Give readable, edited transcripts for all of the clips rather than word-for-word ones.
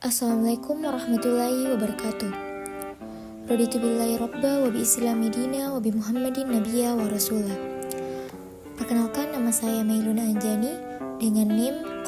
Assalamualaikum warahmatullahi wabarakatuh. Raditu billahi robba wa bi islami dina wa bi muhammadin nabiyya wa rasulah. Perkenalkan, nama saya Mailuna Anjani dengan NIM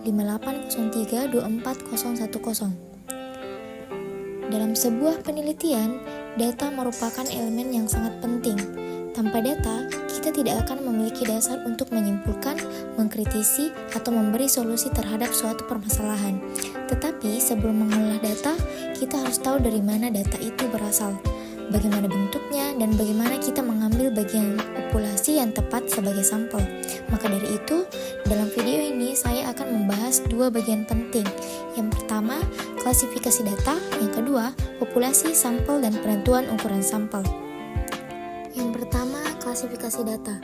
091058032410. Dalam sebuah penelitian, data merupakan elemen yang sangat penting. Tanpa data, kita tidak akan memiliki dasar untuk menyimpulkan, mengkritisi, atau memberi solusi terhadap suatu permasalahan. Tetapi sebelum mengolah data, kita harus tahu dari mana data itu berasal, bagaimana bentuknya, dan bagaimana kita mengambil bagian populasi yang tepat sebagai sampel. Maka dari itu, dalam video ini saya akan membahas dua bagian penting. Yang pertama, klasifikasi data. Yang kedua, populasi, sampel, dan penentuan ukuran sampel. Yang pertama, klasifikasi data.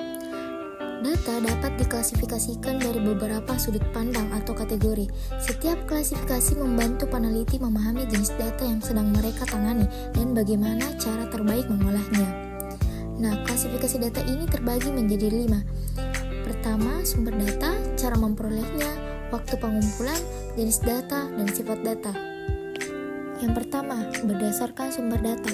Data dapat diklasifikasikan dari beberapa sudut pandang atau kategori. Setiap klasifikasi membantu peneliti memahami jenis data yang sedang mereka tangani dan bagaimana cara terbaik mengolahnya. Nah, klasifikasi data ini terbagi menjadi 5. Pertama, sumber data, cara memperolehnya, waktu pengumpulan, jenis data, dan sifat data. Yang pertama, berdasarkan sumber data.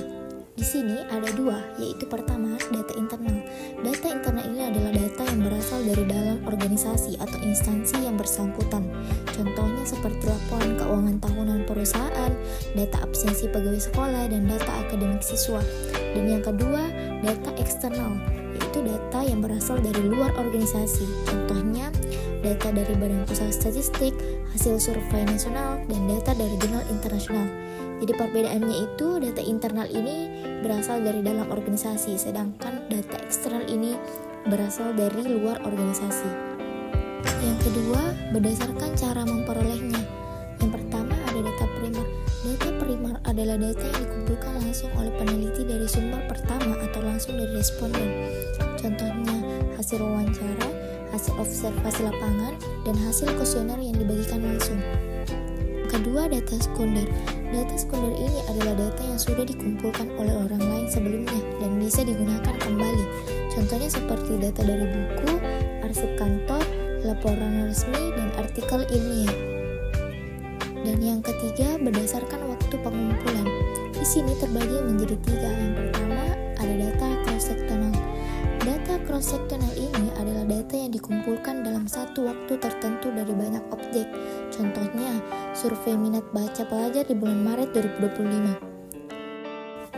Di sini ada 2, yaitu pertama, data internal. Data internal ini adalah data yang berasal dari dalam organisasi atau instansi yang bersangkutan. Contohnya seperti laporan keuangan tahunan perusahaan, data absensi pegawai sekolah, dan data akademik siswa. Dan yang kedua, data eksternal, yaitu data yang berasal dari luar organisasi. Contohnya, data dari Badan Pusat Statistik, hasil survei nasional, dan data dari jurnal internasional. Jadi perbedaannya itu, data internal ini berasal dari dalam organisasi, sedangkan data eksternal ini berasal dari luar organisasi. Yang kedua, berdasarkan cara memperolehnya. Yang pertama ada data primer. Data primer adalah data yang dikumpulkan langsung oleh peneliti dari sumber pertama atau langsung dari responden. Contohnya hasil wawancara, hasil observasi lapangan, dan hasil kuesioner yang dibagikan langsung. Kedua, data sekunder. Data sekunder ini adalah data yang sudah dikumpulkan oleh orang lain sebelumnya dan bisa digunakan kembali. Contohnya seperti data dari buku, arsip kantor, laporan resmi, dan artikel ilmiah. Dan yang ketiga, berdasarkan waktu pengumpulan. Di sini terbagi menjadi 3. Yang pertama, ada data cross-sectional. Data cross-sectional ini adalah data yang dikumpulkan dalam satu waktu tertentu dari banyak objek. Contohnya, survei minat baca pelajar di bulan Maret 2025.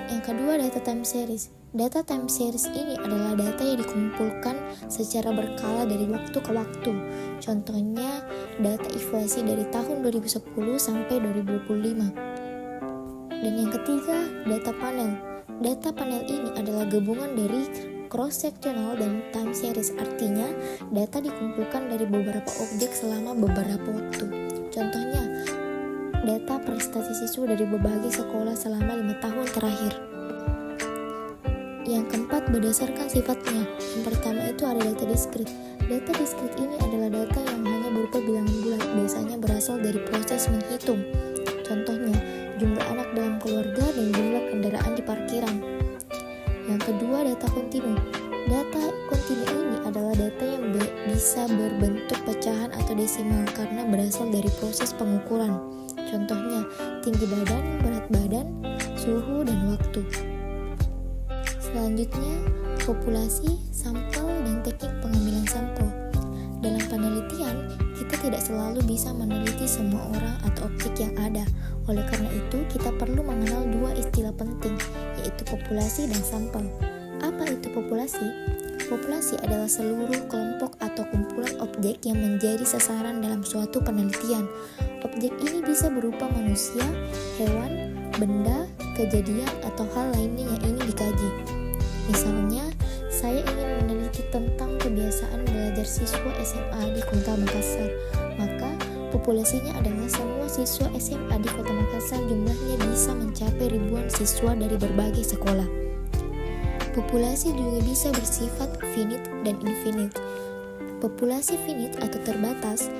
Yang kedua, data time series. Data time series ini adalah data yang dikumpulkan secara berkala dari waktu ke waktu. Contohnya, data inflasi dari tahun 2010 sampai 2025. Dan yang ketiga, data panel. Data panel ini adalah gabungan dari cross-sectional dan time series, artinya data dikumpulkan dari beberapa objek selama beberapa waktu. Contohnya, data prestasi siswa dari berbagai sekolah selama 5 tahun terakhir. Yang keempat, berdasarkan sifatnya. Yang pertama itu ada data diskrit. Data diskrit ini adalah data yang hanya berupa bilangan bulat, biasanya berasal dari proses menghitung. Contohnya, jumlah anak dalam keluarga dan jumlah kendaraan di parkiran. Yang kedua, data kontinu. Data kontinu ini adalah data yang bisa berbentuk pecahan atau desimal karena berasal dari proses pengukuran. Contohnya, tinggi badan, berat badan, suhu, dan waktu. Selanjutnya, populasi, sampel, dan teknik pengambilan sampel. Dalam penelitian, kita tidak selalu bisa meneliti semua orang atau objek yang ada. Oleh karena itu, kita perlu mengenal 2 istilah penting, yaitu populasi dan sampel. Apa itu populasi? Populasi adalah seluruh kelompok atau kumpulan objek yang menjadi sasaran dalam suatu penelitian. Objek ini bisa berupa manusia, hewan, benda, kejadian, atau hal lainnya yang ingin dikaji. Misalnya, saya ingin meneliti tentang kebiasaan belajar siswa SMA di Kota Makassar, maka populasinya adalah semua siswa SMA di Kota Makassar, jumlahnya bisa mencapai ribuan siswa dari berbagai sekolah. Populasi juga bisa bersifat finite dan infinite. Populasi finite atau terbatas,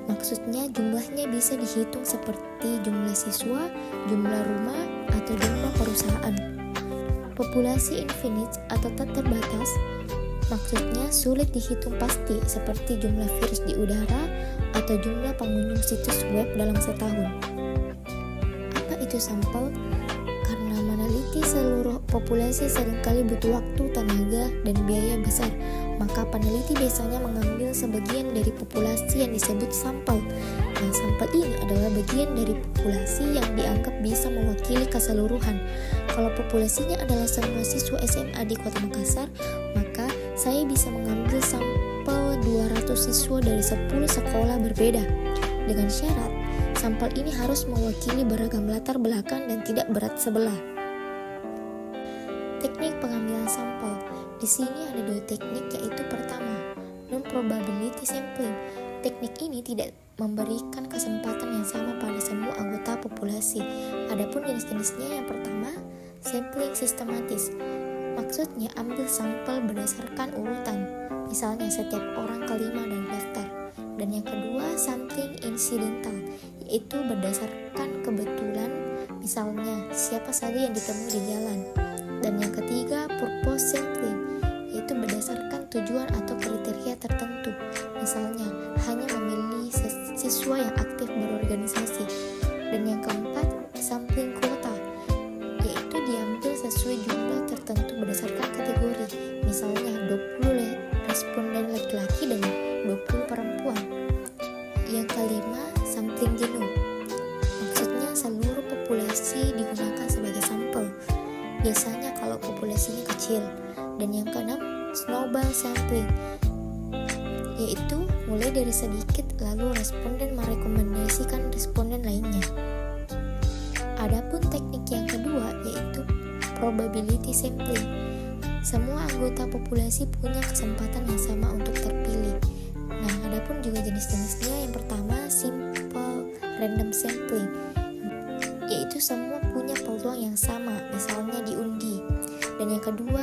maksudnya jumlahnya bisa dihitung seperti jumlah siswa, jumlah rumah, atau jumlah perusahaan. Populasi infinite atau tak terbatas, maksudnya sulit dihitung pasti seperti jumlah virus di udara atau jumlah pengunjung situs web dalam setahun. Apa itu sampel? Karena meneliti seluruh populasi seringkali butuh waktu, tenaga, dan biaya besar, maka peneliti biasanya mengambil sebagian dari populasi yang disebut sampel. Nah, sampel ini adalah bagian dari populasi yang dianggap bisa mewakili keseluruhan. Kalau populasinya adalah semua siswa SMA di Kota Makassar, maka saya bisa mengambil sampel 200 siswa dari 10 sekolah berbeda. Dengan syarat, sampel ini harus mewakili beragam latar belakang dan tidak berat sebelah. Teknik pengambilan sampel. Di sini ada 2 teknik, yaitu pertama, non-probability sampling. Teknik ini tidak memberikan kesempatan yang sama pada semua anggota populasi. Adapun jenis-jenisnya, yang pertama, sampling sistematis. Maksudnya ambil sampel berdasarkan urutan, misalnya setiap orang kelima dari daftar. Dan yang kedua, sampling incidental, yaitu berdasarkan kebetulan, misalnya siapa saja yang ditemui di jalan. Dan yang ketiga, purpose sampling, yaitu berdasarkan tujuan atau kriteria tertentu, misalnya hanya memilih siswa yang aktif berorganisasi. Dan yang keempat, sampling quota, yaitu diambil sesuai jumlah tertentu berdasarkan kategori, misalnya 20 responden laki-laki dan 20 perempuan. Yang kelima, sampling genome, maksudnya seluruh populasi digunakan sebagai sampel, biasanya kalau populasinya kecil. Dan yang keenam, snowball sampling, yaitu mulai dari sedikit lalu responden merekomendasikan responden lainnya. Adapun teknik yang kedua yaitu probability sampling. Semua anggota populasi punya kesempatan yang sama untuk terpilih. Nah, adapun juga jenis-jenisnya, yang pertama simple random sampling, yaitu semua punya peluang yang sama, misalnya diundi. Dan yang kedua,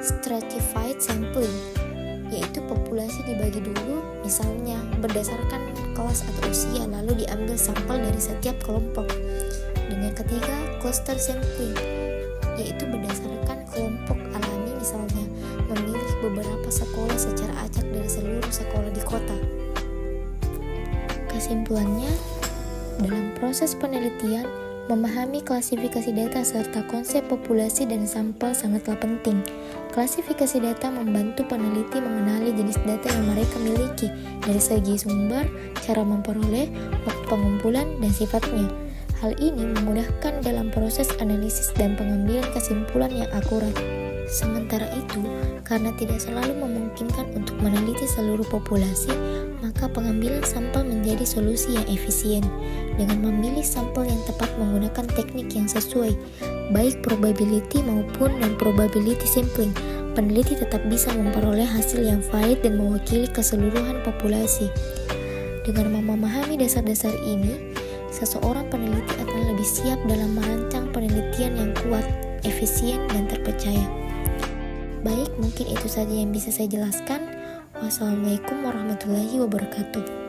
stratified sampling, yaitu populasi dibagi dulu, misalnya berdasarkan kelas atau usia, lalu diambil sampel dari setiap kelompok. Dan yang ketiga, cluster sampling, yaitu berdasarkan kelompok alami, misalnya memilih beberapa sekolah secara acak dari seluruh sekolah di kota. Kesimpulannya, dalam proses penelitian, memahami klasifikasi data serta konsep populasi dan sampel sangatlah penting. Klasifikasi data membantu peneliti mengenali jenis data yang mereka miliki dari segi sumber, cara memperoleh, waktu pengumpulan, dan sifatnya. Hal ini memudahkan dalam proses analisis dan pengambilan kesimpulan yang akurat. Sementara itu, karena tidak selalu memungkinkan untuk meneliti seluruh populasi, maka pengambilan sampel menjadi solusi yang efisien. Dengan memilih sampel yang tepat menggunakan teknik yang sesuai, baik probability maupun non-probability sampling, peneliti tetap bisa memperoleh hasil yang valid dan mewakili keseluruhan populasi. Dengan memahami dasar-dasar ini, seseorang peneliti akan lebih siap dalam merancang penelitian yang kuat, efisien, dan terpercaya. Baik, mungkin itu saja yang bisa saya jelaskan. Wassalamualaikum warahmatullahi wabarakatuh.